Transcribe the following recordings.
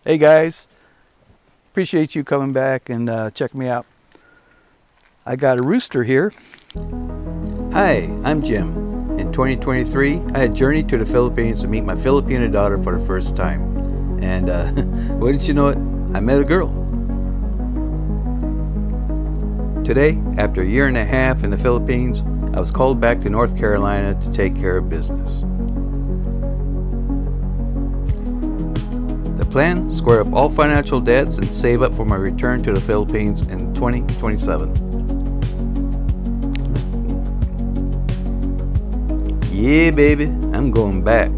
Hey guys, appreciate you coming back and checking me out. I got a rooster here. Hi, I'm Jim. In 2023, I had journeyed to the Philippines to meet my Filipino daughter for the first time. And wouldn't you know it, I met a girl. Today, after a year and a half in the Philippines, I was called back to North Carolina to take care of business. The plan: square up all financial debts and save up for my return to the Philippines in 2027. Yeah, baby, I'm going back.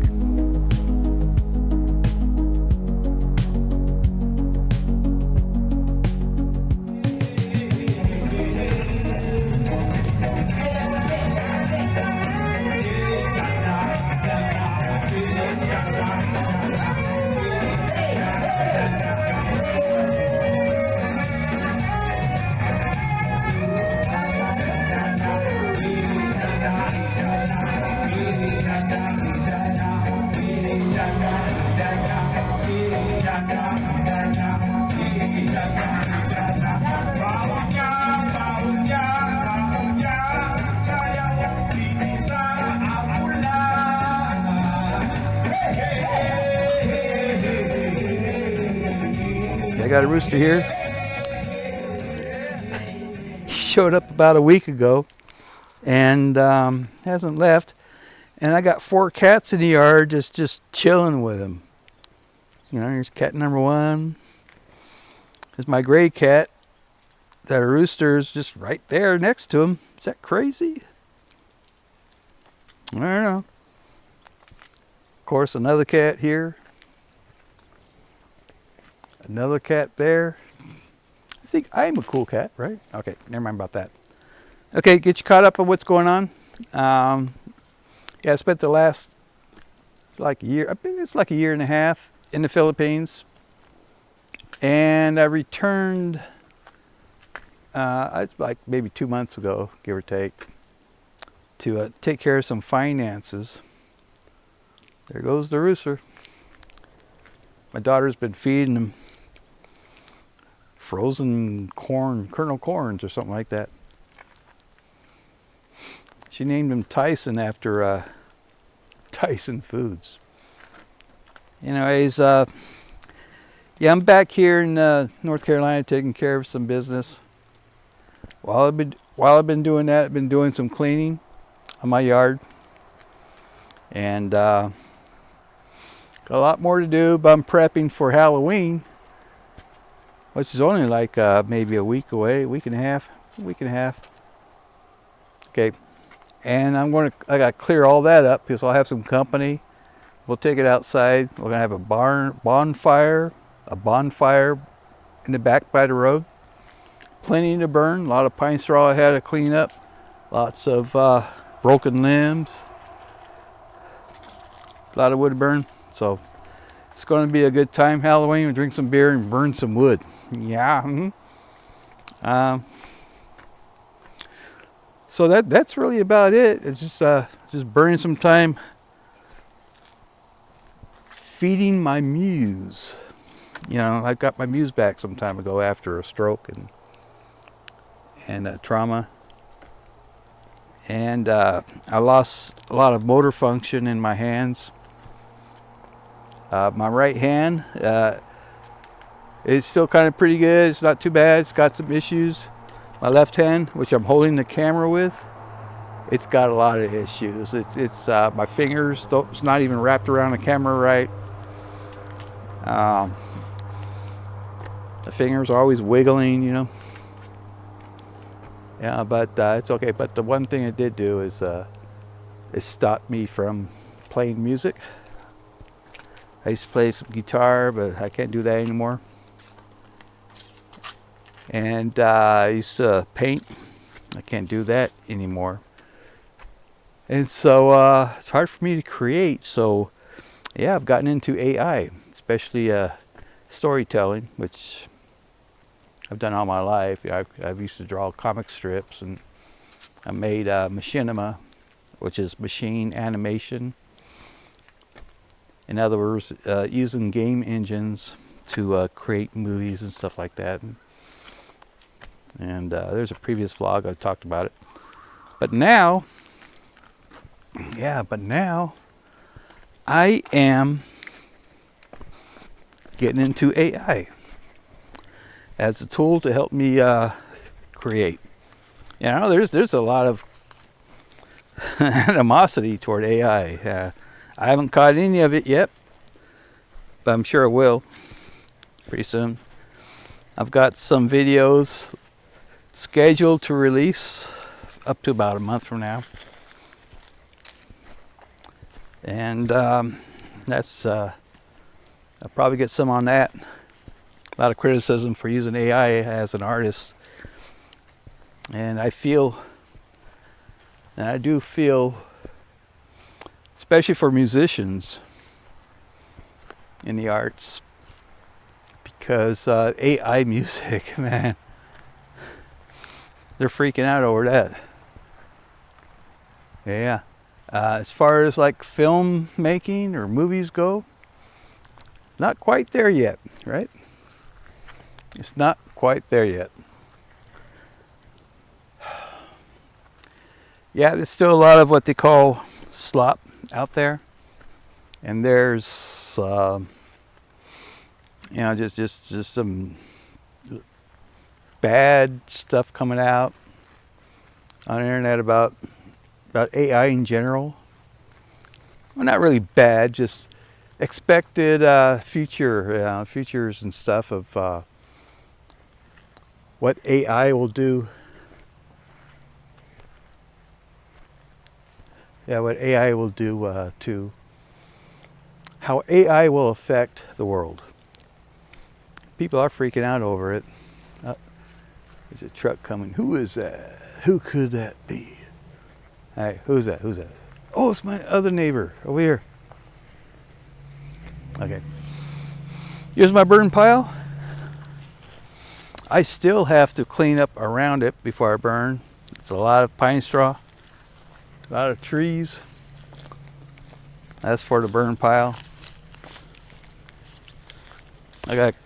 I got a rooster here. He showed up about a week ago and hasn't left. And I got 4 cats in the yard just chilling with him. You know, here's cat number 1. There's my gray cat. That rooster is just right there next to him. Is that crazy? I don't know. Of course, another cat here. Another cat there. I think I'm a cool cat, right? Okay, never mind about that. Okay, get you caught up on what's going on. Yeah, I spent the last like a year. I think it's like a year and a half in the Philippines, and I returned. It's like maybe 2 months ago, give or take, to take care of some finances. There goes the rooster. My daughter's been feeding him frozen corn, kernel corns or something like that. She named him Tyson after Tyson Foods. Anyways, yeah, I'm back here in North Carolina taking care of some business. While I've been doing that, I've been doing some cleaning on my yard, and got a lot more to do. But I'm prepping for Halloween, which is only like maybe a week away, week and a half. Okay, and I got to clear all that up because I'll have some company. We'll take it outside. We're gonna have a bonfire in the back by the road. Plenty to burn. A lot of pine straw I had to clean up. Lots of broken limbs. A lot of wood to burn. So it's going to be a good time. Halloween. We drink some beer and burn some wood. Yeah. So that's really about it. It's just burning some time feeding my muse. You know, I got my muse back some time ago after a stroke and trauma, and I lost a lot of motor function in my hands. My right hand is still kind of pretty good. It's not too bad. It's got some issues. My left hand, which I'm holding the camera with, it's got a lot of issues. It's my fingers. It's not even wrapped around the camera right. The fingers are always wiggling, you know. Yeah, but it's okay. But the one thing it did do is it stopped me from playing music. I used to play some guitar, but I can't do that anymore. And I used to paint. I can't do that anymore. And so it's hard for me to create. So yeah, I've gotten into AI, especially storytelling, which I've done all my life. I've used to draw comic strips, and I made machinima, which is machine animation. In other words, using game engines to create movies and stuff like that. And there's a previous vlog I talked about it. But now, I am getting into AI as a tool to help me create. You know, there's a lot of animosity toward AI. I haven't caught any of it yet, but I'm sure I will pretty soon. I've got some videos scheduled to release up to about a month from now, and that's I'll probably get some on that. A lot of criticism for using AI as an artist, and I do feel, especially for musicians in the arts, because AI music, man, they're freaking out over that. Yeah. As far as like film making or movies go, it's not quite there yet, right? It's not quite there yet. Yeah, there's still a lot of what they call slop out there, and there's you know, just some bad stuff coming out on the internet about AI in general. Well, not really bad, just expected futures and stuff of what AI will do. Yeah, what AI will do to how AI will affect the world. People are freaking out over it. There's a truck coming. Who is that? Who could that be? Hey, who's that? Who's that? Oh, it's my other neighbor over here. Okay. Here's my burn pile. I still have to clean up around it before I burn. It's a lot of pine straw, a lot of trees. That's for the burn pile. I got to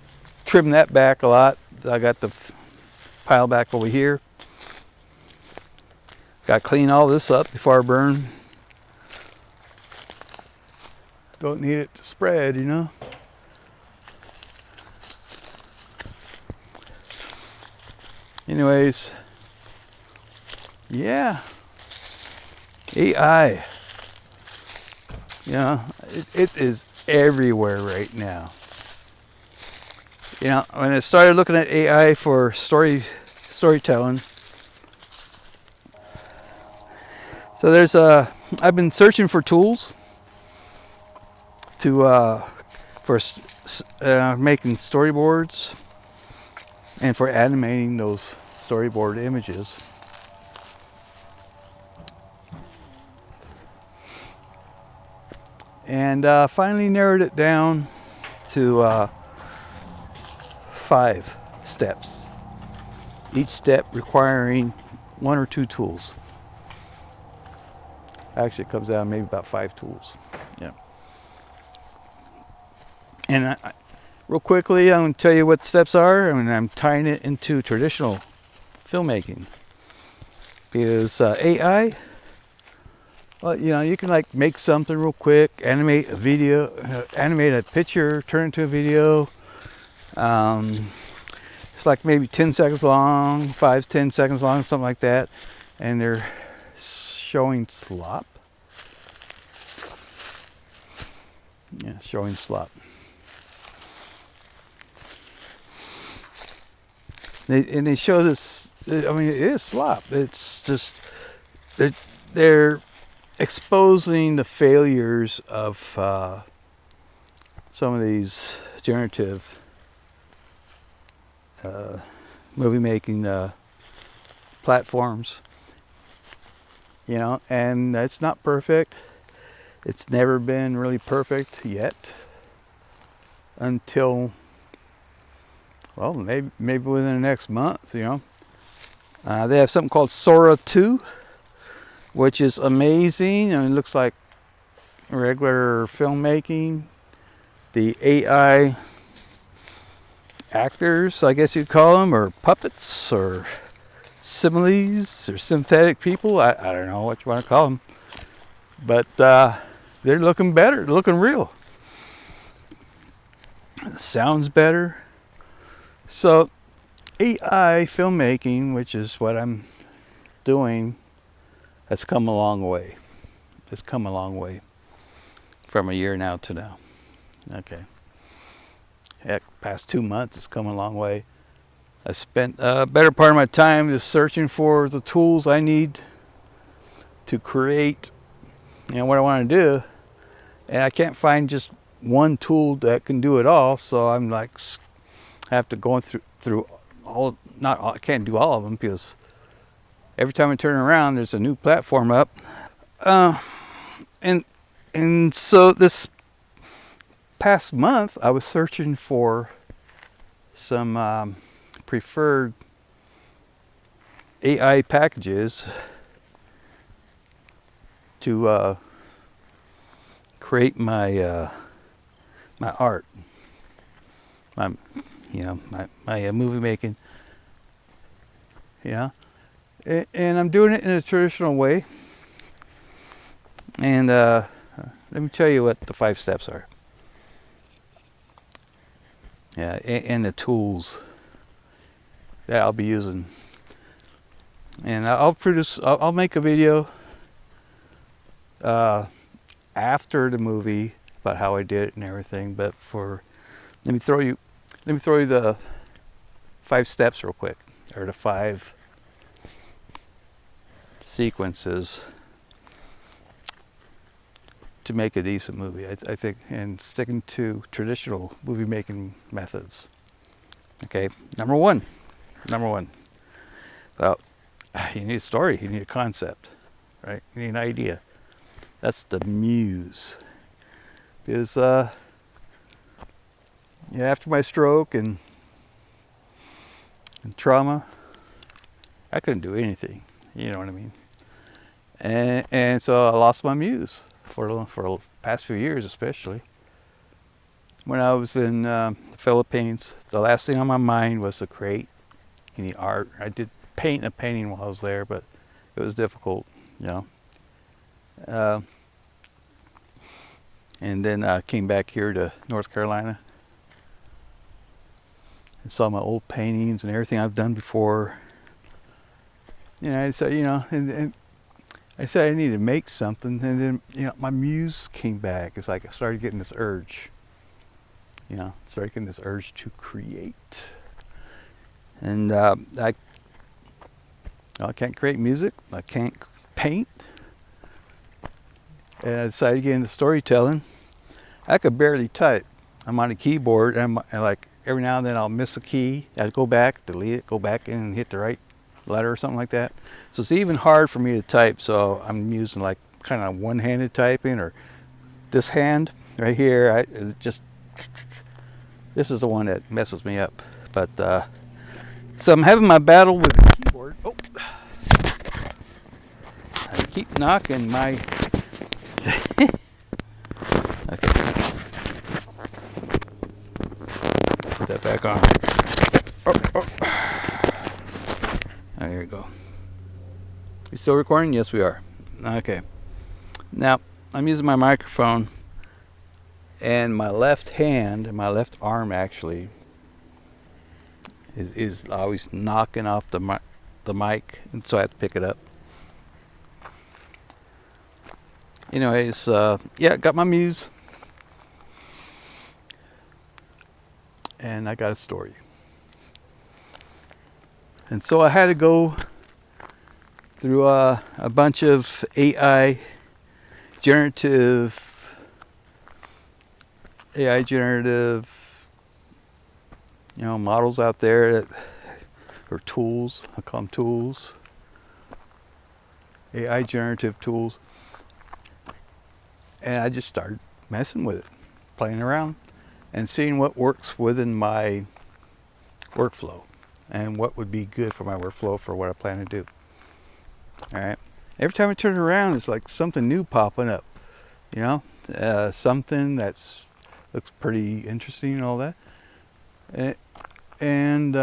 trim that back a lot. I got the pile back over here. Got to clean all this up before I burn. Don't need it to spread, you know. Anyways, yeah, AI, you know, it is everywhere right now. You know, when I started looking at AI for storytelling, so there's I've been searching for tools to for making storyboards and for animating those storyboard images. And finally narrowed it down to 5 steps, each step requiring 1 or 2 tools. Actually, it comes down maybe about 5 tools. Yeah. And real quickly, I'm going to tell you what the steps are, and I'm tying it into traditional filmmaking. Because AI, well, you know, you can like make something real quick, animate a video, animate a picture, turn it into a video. It's like maybe 10 seconds long, 5-10 seconds long, something like that. And they're showing slop. Yeah, showing slop. And they show this. I mean, it is slop. It's just they're exposing the failures of some of these generative movie making platforms. You know, and that's not perfect. It's never been really perfect yet, until, well, maybe within the next month, you know. They have something called Sora 2, which is amazing. I mean, it looks like regular filmmaking. The AI actors, I guess you'd call them, or puppets, or similes, or synthetic people. I don't know what you want to call them. But they're looking better, they're looking real. It sounds better. So AI filmmaking, which is what I'm doing, has come a long way. It's come a long way from a year now to now. Okay. Heck, past 2 months, it's come a long way. I spent a better part of my time just searching for the tools I need to create, what I want to do, and I can't find just one tool that can do it all. So I'm like, have to go through all. Not all, I can't do all of them because every time I turn around, there's a new platform up. And so this past month, I was searching for some preferred AI packages to create my my art, my movie making, and I'm doing it in a traditional way. And let me tell you what the 5 steps are. Yeah, and the tools that I'll be using. And I'll make a video after the movie about how I did it and everything. But let me throw you the 5 steps real quick, or the 5 sequences to make a decent movie, I think, and sticking to traditional movie making methods. Okay, number one. Well, you need a story, you need a concept, right? You need an idea. That's the muse. Because after my stroke and trauma, I couldn't do anything. You know what I mean? And so I lost my muse for the past few years, especially. When I was in the Philippines, the last thing on my mind was to create any art. I did paint a painting while I was there, but it was difficult, and then I came back here to North Carolina and saw my old paintings and everything I've done before. I said, and I said I needed to make something, and then my muse came back. It's like I started getting this urge, to create. And I can't create music, I can't paint, and I decided to get into storytelling. I could barely type. I'm on a keyboard, and like every now and then I'll miss a key. I go back, delete it, go back in and hit the right letter or something like that. So it's even hard for me to type. So I'm using like kind of one-handed typing, or this hand right here. This is the one that messes me up. But so I'm having my battle with the keyboard. Oh, I keep knocking my. Okay. Put that back on. Oh. There you go. You still recording? Yes, we are. Okay. Now, I'm using my microphone, and my left hand, and my left arm actually, is always knocking off the mic, and so I have to pick it up. Anyways, got my muse, and I got a story. And so I had to go through a bunch of AI generative models out there, or tools. I call them tools. AI generative tools. And I just started messing with it, playing around, and seeing what works within my workflow and what would be good for my workflow for what I plan to do. All right. Every time I turn around, it's like something new popping up. Something that's looks pretty interesting and all that. and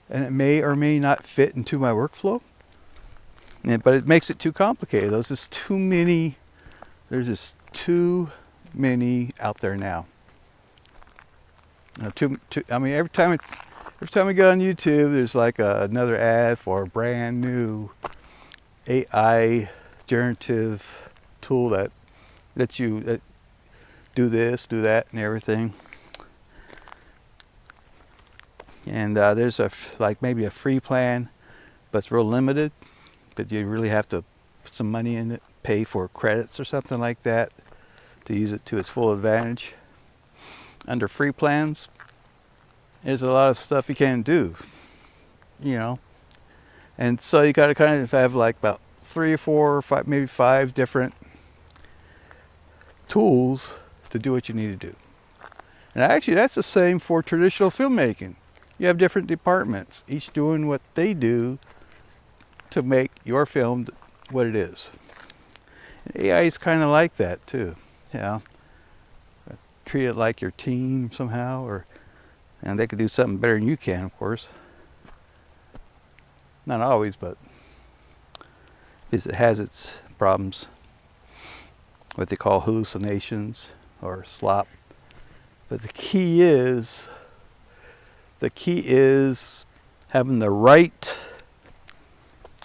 it may or may not fit into my workflow. But it makes it too complicated. There's just too many. There's just too many out there now. I mean, every time we get on YouTube, there's like another ad for a brand new AI generative tool that lets you do this, do that, and everything. And there's maybe a free plan, but it's real limited. But you really have to put some money in it, pay for credits or something like that to use it to its full advantage. Under free plans, there's a lot of stuff you can't do, and so you got to kind of have like about 3 or 4 or 5, maybe 5 different tools to do what you need to do. And actually, that's the same for traditional filmmaking. You have different departments, each doing what they do to make your film what it is. And AI is kind of like that too. Treat it like your team somehow, and they could do something better than you can, of course. Not always, but it has its problems. What they call hallucinations or slop. But the key is having the right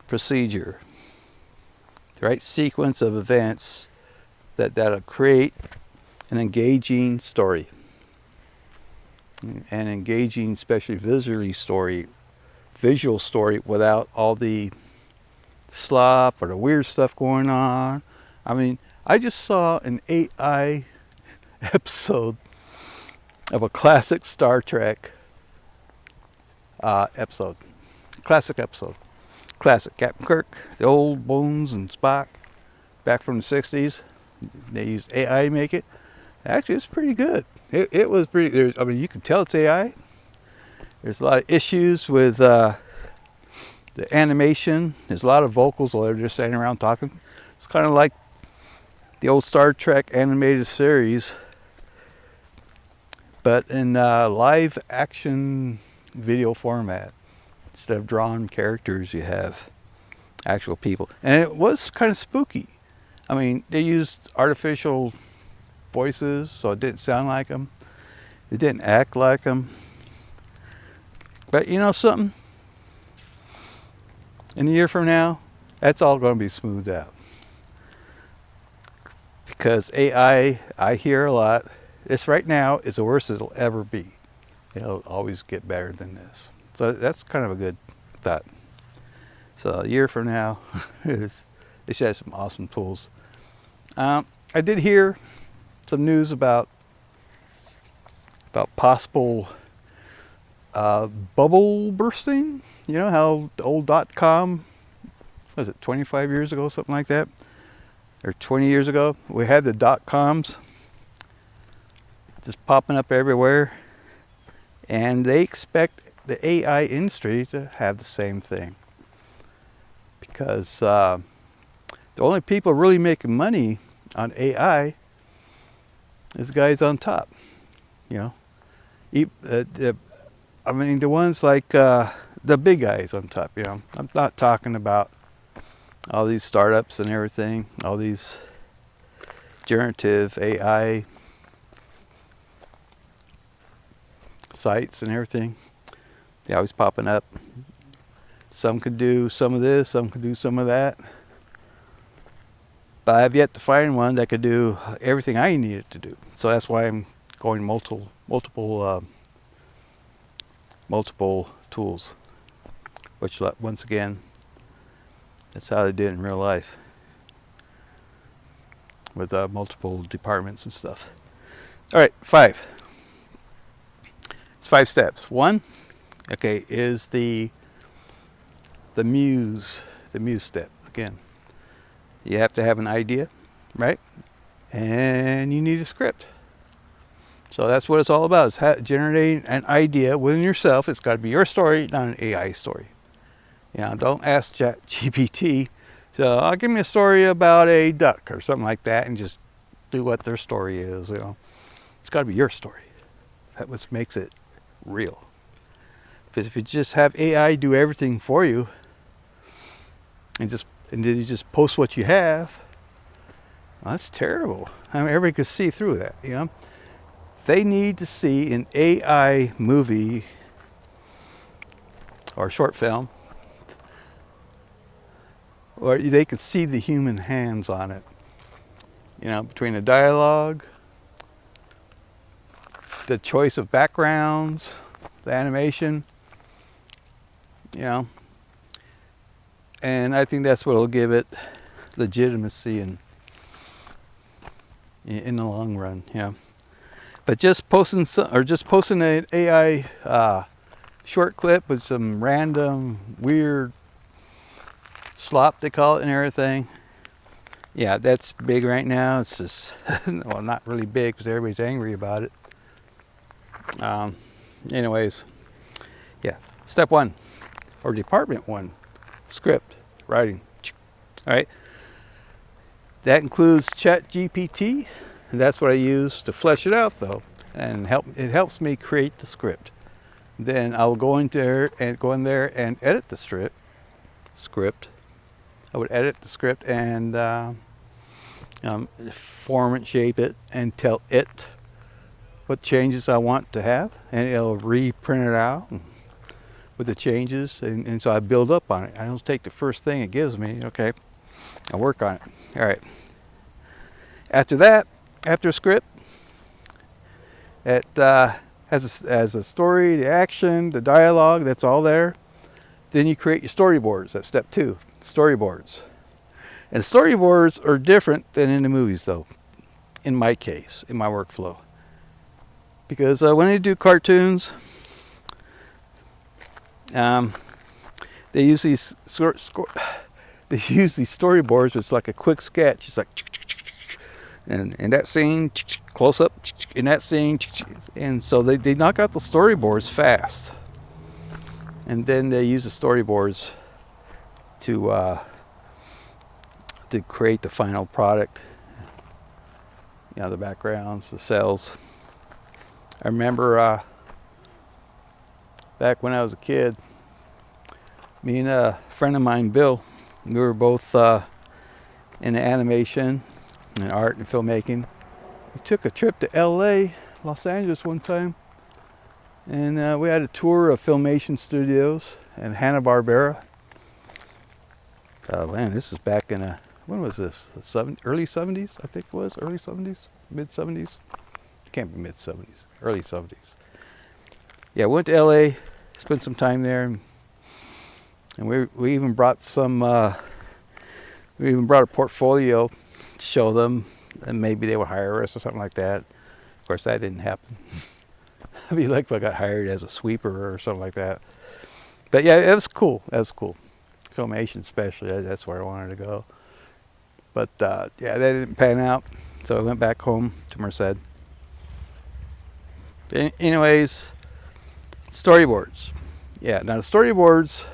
procedure, the right sequence of events that'll create an engaging story, an engaging, especially visual story without all the slop or the weird stuff going on. I mean, I just saw an AI episode of a classic Star Trek episode. Classic Captain Kirk, the old Bones and Spock, back from the 60s. They used AI to make it. Actually, it's pretty good. It was pretty. I mean, you can tell it's AI. There's a lot of issues with the animation. There's a lot of vocals while they're just standing around talking. It's kind of like the old Star Trek animated series, but in live action video format. Instead of drawn characters, you have actual people. And it was kind of spooky. I mean, they used artificial voices, so it didn't sound like them. It didn't act like them. But you know something? In a year from now, that's all going to be smoothed out. Because AI, I hear a lot, this right now is the worst it'll ever be. It'll always get better than this. So that's kind of a good thought. So a year from now, it should have some awesome tools. I did hear some news about possible bubble bursting. You know how the old .com, was it 25 years ago, something like that? Or 20 years ago? We had the .coms just popping up everywhere. And they expect the AI industry to have the same thing. Because the only people really making money on AI is the guys on top. I mean, the ones like the big guys on top. I'm not talking about all these startups and everything, all these generative AI sites and everything. They're always popping up. Some could do some of this, some could do some of that. But I've yet to find one that could do everything I need it to do. So that's why I'm going multiple tools. Which, once again, that's how they did in real life. With multiple departments and stuff. All right, 5. It's 5 steps. 1, okay, is the muse step. Again, you have to have an idea, right? And you need a script. So that's what it's all about, is generating an idea within yourself. It's got to be your story, not an AI story. Don't ask ChatGPT, so give me a story about a duck or something like that, and just do what their story is. It's got to be your story. That's what makes it real. Because if you just have AI do everything for you, and then you just post what you have, well, that's terrible. I mean, everybody could see through that. You know, they need to see an AI movie or short film, or they could see the human hands on it. You know, between the dialogue, the choice of backgrounds, the animation, you know, and I think that's what will give it legitimacy in the long run. Yeah, but just posting an AI short clip with some random weird slop, they call it, and everything. Yeah, that's big right now. It's just well, not really big because everybody's angry about it. Anyways, yeah. Step 1, or department 1, script writing. All right. That includes ChatGPT, and that's what I use to flesh it out, though, and it helps me create the script. Then I'll go in there and edit the script. I would edit the script and form it, shape it, and tell it what changes I want to have, and it'll reprint it out with the changes, and so I build up on it. I don't take the first thing it gives me. Okay, I work on it. All right. After that, after script, it has a story, the action, the dialogue. That's all there. Then you create your storyboards. That's step 2, storyboards. And storyboards are different than in the movies, though, in my case, in my workflow. Because when I do cartoons, they use these storyboards. It's like a quick sketch. It's like, and in that scene, close up, in that scene, and so they knock out the storyboards fast. And then they use the storyboards to create the final product. You know, the backgrounds, the cells. I remember back when I was a kid, me and a friend of mine, Bill, we were both in animation and art and filmmaking. We took a trip to LA, Los Angeles one time, and we had a tour of Filmation Studios and Hanna-Barbera. Oh man, this is back in when was this? Early 70s, I think it was. Early 70s? Mid 70s? It can't be mid 70s. Early 70s. Yeah, we went to LA, spent some time there, and we even brought a portfolio to show them, and maybe they would hire us or something like that. Of course, that didn't happen. I'd be like if I got hired as a sweeper or something like that. But yeah, it was cool. That was cool. Filmation especially, that's where I wanted to go. But yeah, that didn't pan out, so I went back home to Merced. Anyways, storyboards. Yeah, now the storyboards,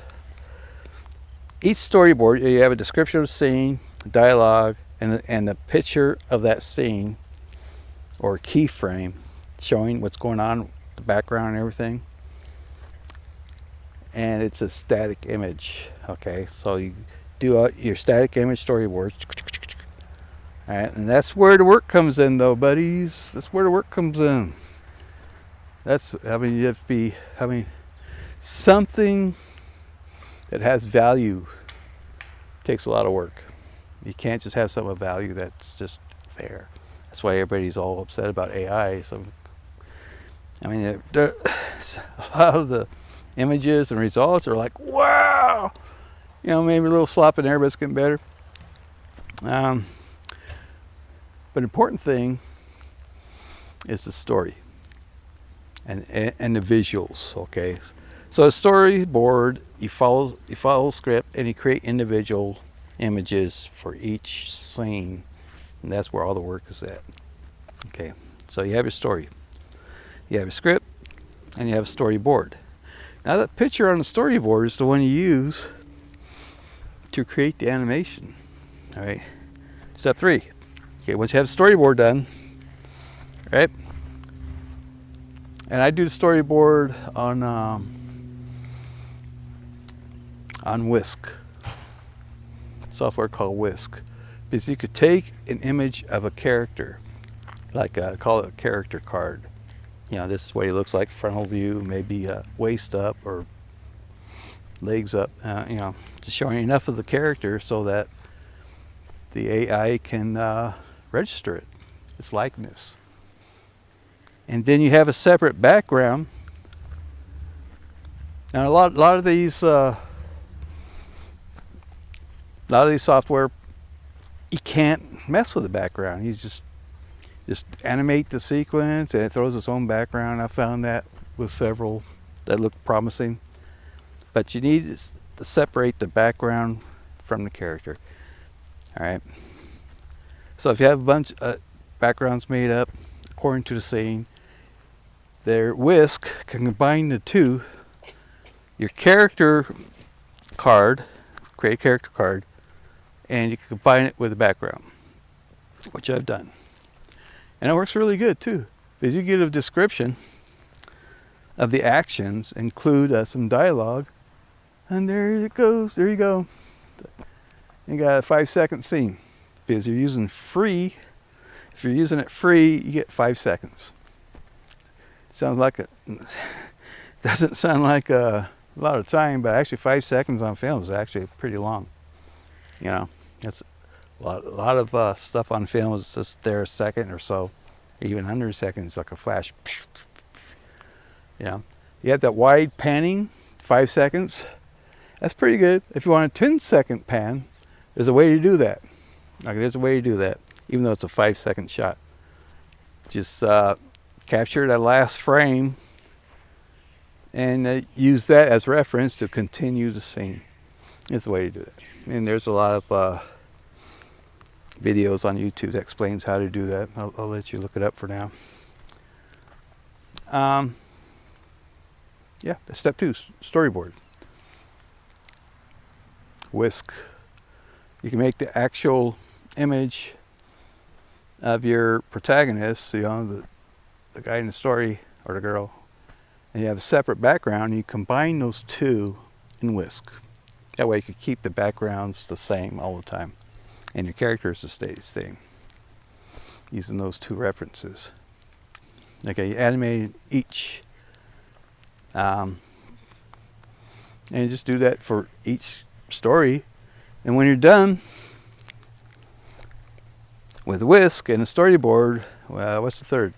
each storyboard, you have a description of the scene, dialogue, and the picture of that scene, or keyframe, showing what's going on, the background and everything. And it's a static image. Okay, so you do your static image storyboards. All right, and that's where the work comes in, though, buddies. That's where the work comes in. You have to be something that has value. Takes a lot of work. You can't just have something of value that's just there. That's why everybody's all upset about AI. So, I mean, a lot of the images and results are like, wow! You know, maybe a little slop in there, but it's getting better. But important thing is the story and the visuals. Okay, so a storyboard, you follow the script and you create individual images for each scene, and that's where all the work is at. Okay, so you have your story, you have your script, and you have a storyboard. Now that picture on the storyboard is the one you use to create the animation. All right. Step 3. Okay, once you have the storyboard done, right? And I do the storyboard on Whisk, software called Whisk, because you could take an image of a character, like call it a character card. This is what he looks like, frontal view, maybe waist up or legs up, just showing enough of the character so that the AI can register it, its likeness. And then you have a separate background. Now a lot of these software, you can't mess with the background. You just animate the sequence and it throws its own background. I found that with several that look promising. But you need to separate the background from the character. All right. So if you have a bunch of backgrounds made up according to the scene, their Whisk can combine the two. Your character card, create a character card, and you can combine it with the background, which I've done. And it works really good too, because you get a description of the actions, include some dialogue, and there it goes. There you go. You got a 5-second scene. Because you're using free, if you're using it free, you get 5 seconds. Sounds like doesn't sound like a lot of time, but actually 5 seconds on film is actually pretty long. That's a lot of stuff on film is just there a second or so, even under a second. It's like a flash. You have that wide panning, 5 seconds. That's pretty good. If you want a 10-second pan, there's a way to do that. There's a way to do that, even though it's a 5-second shot. Just capture that last frame and use that as reference to continue the scene. It's a way to do that. And there's a lot of videos on YouTube that explains how to do that. I'll let you look it up for now. Yeah, step 2, storyboard. Whisk. You can make the actual image of your protagonist, the guy in the story or the girl, and you have a separate background. You combine those two in Whisk. That way you can keep the backgrounds the same all the time, and your characters stay the same, using those two references. Okay, you animate each, and you just do that for each story. And when you're done with Whisk and a storyboard, well, what's the third?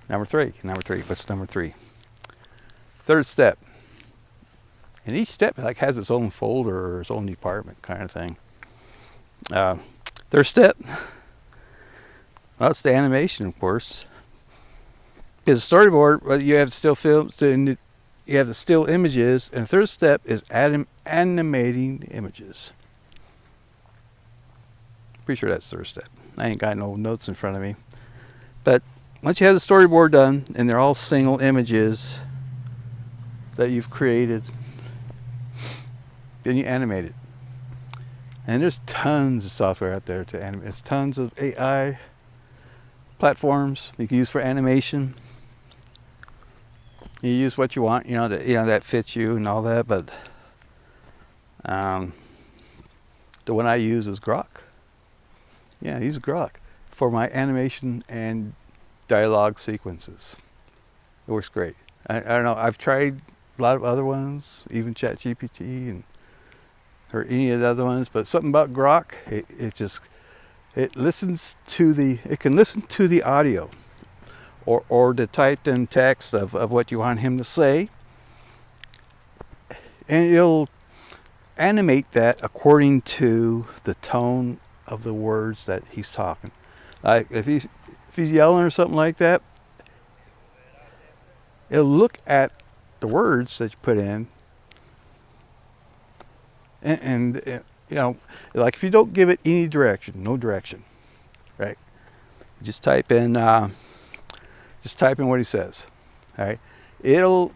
Number three. What's number 3? Third step. And each step has its own folder or its own department kind of thing. Third step, well, it's the animation, of course. Because a storyboard, well, you have still films, you have the still images, and the third step is animating the images. Pretty sure that's the third step. I ain't got no notes in front of me. But once you have the storyboard done, and they're all single images that you've created, then you animate it. And there's tons of software out there to animate. There's tons of AI platforms you can use for animation. You use what you want, that fits you and all that. But the one I use is Grok. Yeah, I use Grok for my animation and dialogue sequences. It works great. I don't know. I've tried a lot of other ones, even ChatGPT or any of the other ones, but something about Grok, it can listen to the audio or the typed in text of what you want him to say, and it'll animate that according to the tone of the words that he's talking. Like if he's yelling or something like that, it'll look at the words that you put in, and like if you don't give it any direction, no direction, right? Just type in what he says. All right, it'll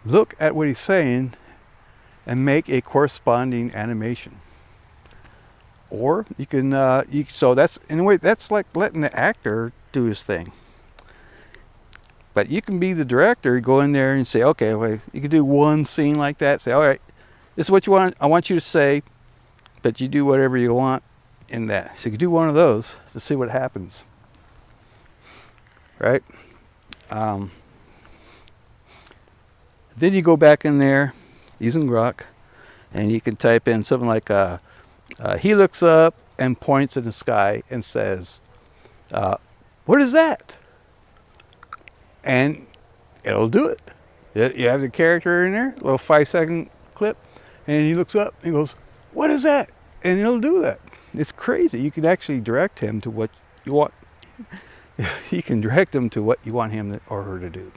look at what he's saying and make a corresponding animation. Or you can so that's in a way that's like letting the actor do his thing. But you can be the director, go in there and say, okay, well, you can do one scene like that. Say, all right, this is what you want. I want you to say, but you do whatever you want in that. So you can do one of those to see what happens, right? Then you go back in there using Grok, and you can type in something like, he looks up and points in the sky and says, what is that? And it'll do it. You have the character in there, a little 5-second clip, and he looks up and goes, what is that? And it'll do that. It's crazy. You can actually direct him to what you want. You can direct him to what you want him or her to do,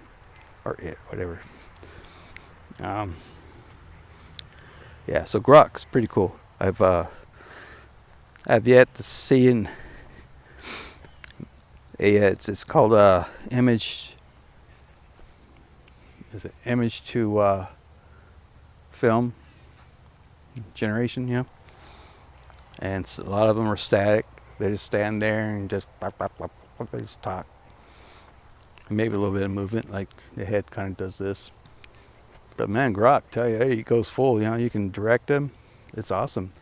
or it, whatever. Yeah, so Grok's pretty cool. I've yet to see it's called image. Is it image to film generation? Yeah. And a lot of them are static. They just stand there and just bop, bop, bop, bop, they just talk. Maybe a little bit of movement, like the head kind of does this. But man, Grok, tell you, hey, he goes full. You know, you can direct him. It's awesome.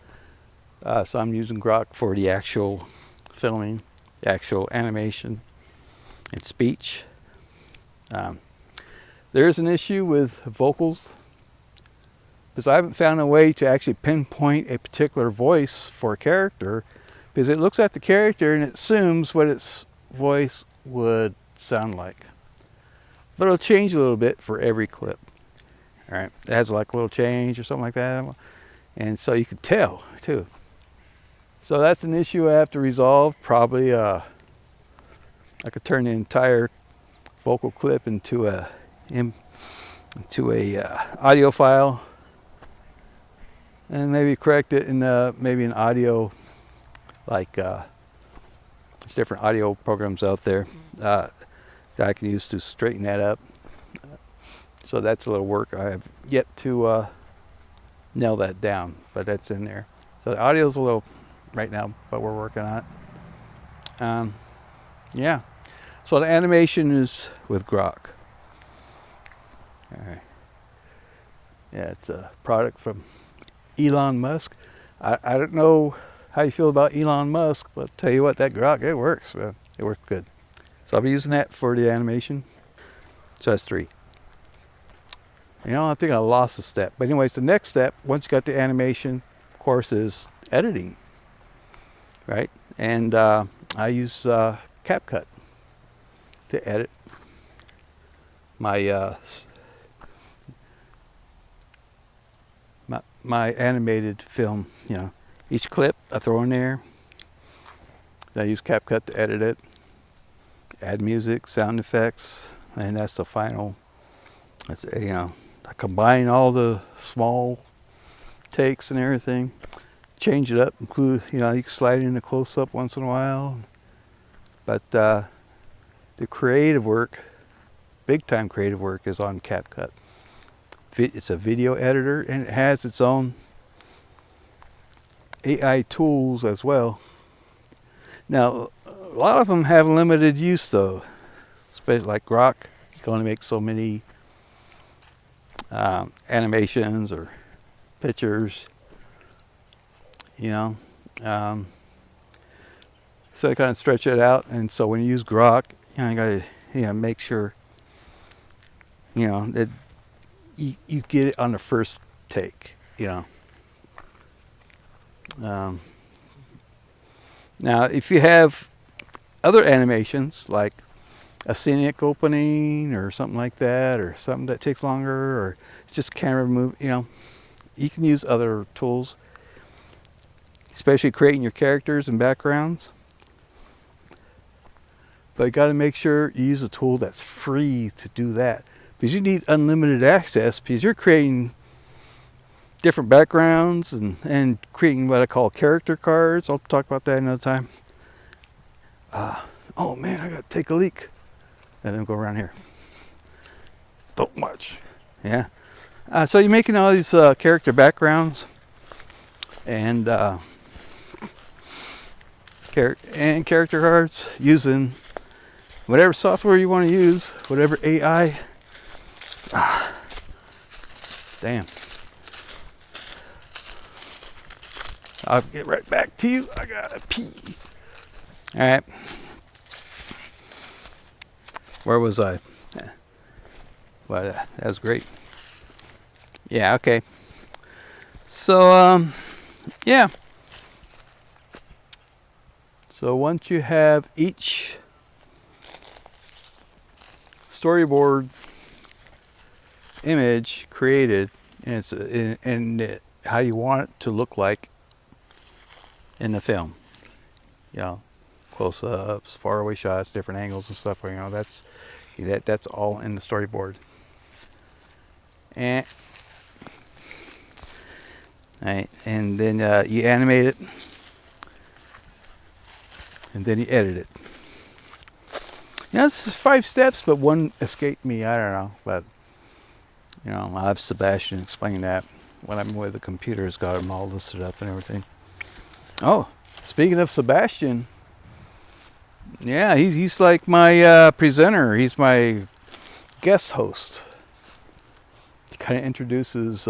So I'm using Grok for the actual filming, the actual animation, and speech. There is an issue with vocals, because I haven't found a way to actually pinpoint a particular voice for a character, because it looks at the character and it assumes what its voice would sound like. But it'll change a little bit for every clip. All right, it has like a little change or something like that, and so you can tell too. So that's an issue I have to resolve. Probably I could turn the entire vocal clip into a audio file, and maybe correct it in maybe an audio, like there's different audio programs out there that I can use to straighten that up. So that's a little work. I have yet to nail that down, but that's in there. So the audio's a little right now, but we're working on it. Yeah. So the animation is with Grok. All right. Yeah, it's a product from Elon Musk. I don't know how you feel about Elon Musk, but I'll tell you what, that Grok, it works, man. It works good. So I'll be using that for the animation. So that's 3. You know, I think I lost a step. But anyways, the next step, once you got the animation, of course, is editing, right? And I use CapCut to edit my my animated film. You know, each clip I throw in there. I use CapCut to edit it, add music, sound effects, and that's the final. That's, you know, I combine all the small takes and everything, change it up, include, you know, you can slide in a close-up once in a while. But the creative work, big-time creative work, is on CapCut. It's a video editor, and it has its own AI tools as well. Now, a lot of them have limited use, though. Especially like Grok, you can only make so many animations or pictures, you know. So I kind of stretch it out, and so when you use Grok, you know, you gotta, you know, make sure, you know, that you get it on the first take, you know. Now, if you have other animations like a scenic opening or something like that, or something that takes longer, or it's just camera move, you know, you can use other tools, especially creating your characters and backgrounds. But you got to make sure you use a tool that's free to do that, because you need unlimited access, because you're creating different backgrounds and creating what I call character cards. I'll talk about that another time. Oh man, I got to take a leak. And then go around here. Don't much. Yeah. So you're making all these character backgrounds and character cards using whatever software you want to use, whatever AI. Damn. I'll get right back to you. I gotta pee. All right. Where was I? Well, that was great. Yeah, okay. So, yeah. So once you have each storyboard image created, and how you want it to look like in the film, you know, close-ups, faraway shots, different angles and stuff. You know, that's all in the storyboard. And right, and then you animate it, and then you edit it. You know, this is 5 steps, but one escaped me. I don't know, but you know, I'll have Sebastian explain that when I'm with the computer. Has got them all listed up and everything. Oh, speaking of Sebastian, yeah, he's like my presenter. He's my guest host. He kind of introduces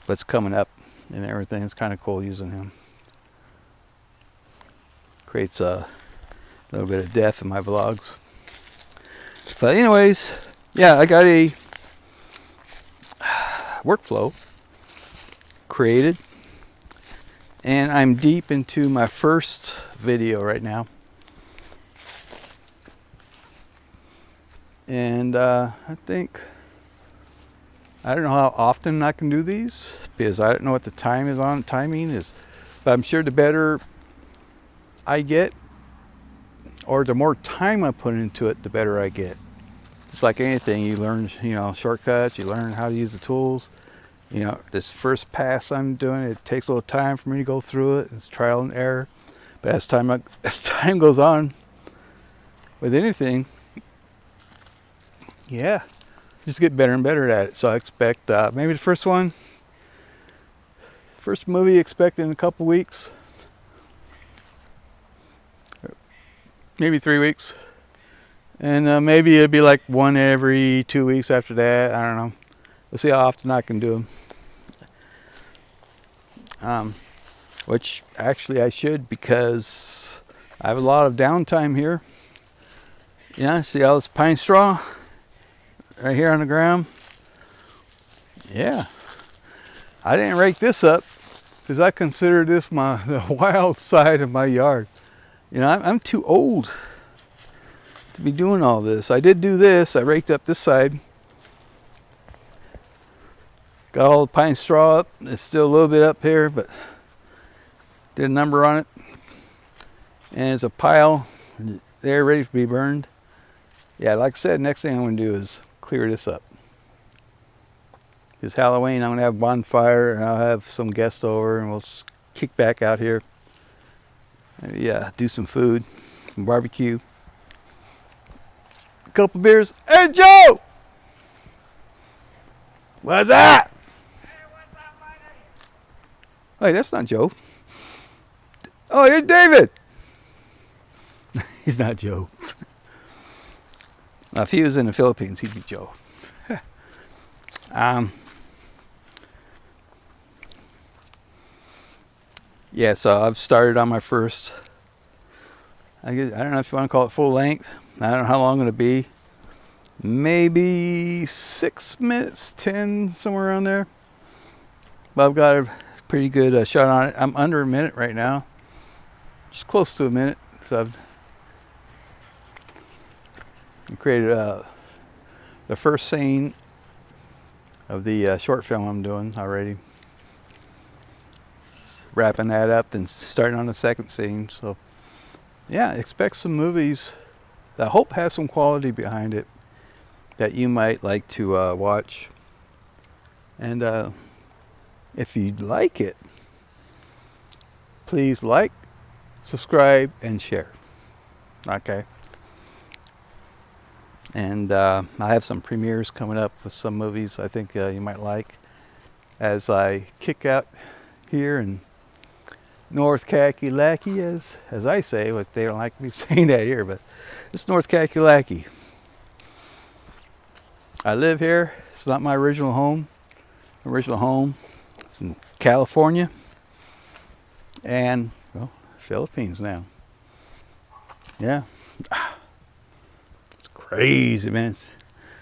what's coming up and everything. It's kind of cool using him. Creates a little bit of depth in my vlogs. But anyways, yeah, I got a workflow created, and I'm deep into my first video right now. And I think, I don't know how often I can do these, because I don't know what the timing is, but I'm sure the better I get, or the more time I put into it, the better I get. It's like anything, you learn, you know, shortcuts, you learn how to use the tools. You know, this first pass I'm doing, it takes a little time for me to go through it. It's trial and error. But as time goes on with anything, yeah, just get better and better at it. So I expect maybe the first movie, expect in a couple weeks, maybe 3 weeks, and maybe it'd be like one every 2 weeks after that. I don't know. We'll see how often I can do them. Which actually I should, because I have a lot of downtime here. Yeah, see all this pine straw right here on the ground? Yeah. I didn't rake this up because I consider this the wild side of my yard. You know, I'm too old to be doing all this. I did do this. I raked up this side. Got all the pine straw up. There's still a little bit up here, but did a number on it. And it's a pile there ready to be burned. Yeah, like I said, next thing I'm going to do is clear this up. It's Halloween. I'm going to have a bonfire, and I'll have some guests over, and we'll kick back out here. Yeah, do some food, some barbecue, a couple beers. Hey, Joe! What's that? Hey, what's up, buddy? Hey, that's not Joe. Oh, you're David. He's not Joe. Now, if he was in the Philippines, he'd be Joe. Yeah, so I've started on my first, I don't know if you want to call it full length. I don't know how long it'll be. Maybe 6 minutes, 10, somewhere around there. But I've got a pretty good shot on it. I'm under a minute right now. Just close to a minute. So I've created the first scene of the short film I'm doing already. Wrapping that up, then starting on the second scene. So yeah, expect some movies that I hope have some quality behind it that you might like to watch. And if you'd like it, please like, subscribe, and share. Okay. And I have some premieres coming up with some movies I think you might like as I kick out here and North Kakalaki, as I say, but they don't like me saying that here, but it's North Kakalaki. I live here. It's not my original home. Original home. It's in California and, well, Philippines now. Yeah. It's crazy, man.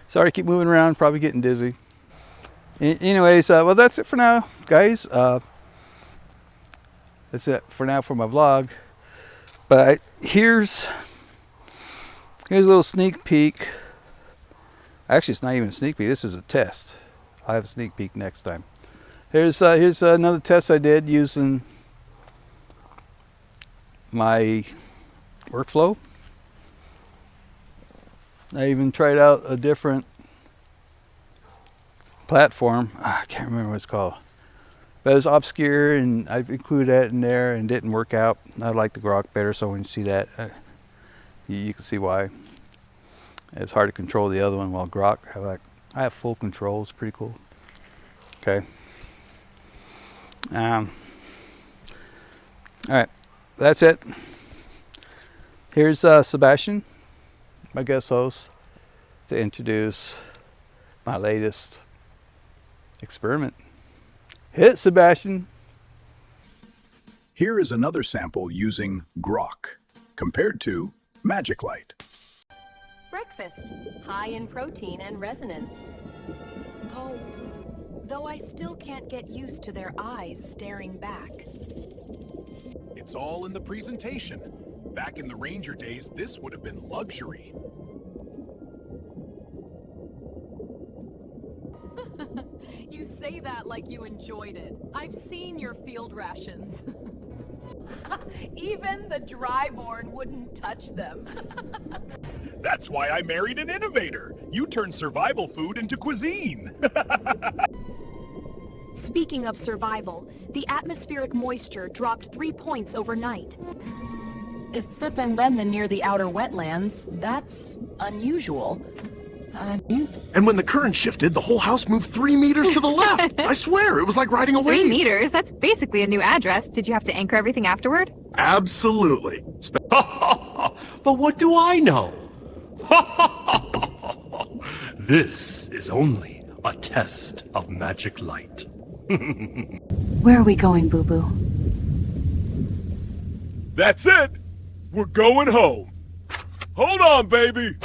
Sorry to keep moving around, probably getting dizzy. Anyways, well, that's it for now, guys. That's it for now for my vlog. But here's a little sneak peek. Actually, it's not even a sneak peek. This is a test. I'll have a sneak peek next time. Here's another test I did using my workflow. I even tried out a different platform. I can't remember what it's called. But it was obscure, and I've included that in there, and didn't work out. I like the Grok better, so when you see that, you can see why. It's hard to control the other one, while Grok, I have full control. It's pretty cool. Okay. All right, that's it. Here's Sebastian, my guest host, to introduce my latest experiment. Hit it, Sebastian. Here is another sample using Grok compared to Magic Light. Breakfast, high in protein and resonance. Oh, though I still can't get used to their eyes staring back. It's all in the presentation. Back in the Ranger days, this would have been luxury. You say that like you enjoyed it. I've seen your field rations. Even the dryborn wouldn't touch them. That's why I married an innovator. You turn survival food into cuisine. Speaking of survival, the atmospheric moisture dropped 3 points overnight. If flipping them near the outer wetlands, that's unusual. And when the current shifted, the whole house moved 3 meters to the left. I swear, it was like riding a 3 wave. meters? That's basically a new address. Did you have to anchor everything afterward? Absolutely. But what do I know? This is only a test of magic light. Where are we going, Boo Boo? That's it! We're going home. Hold on, baby!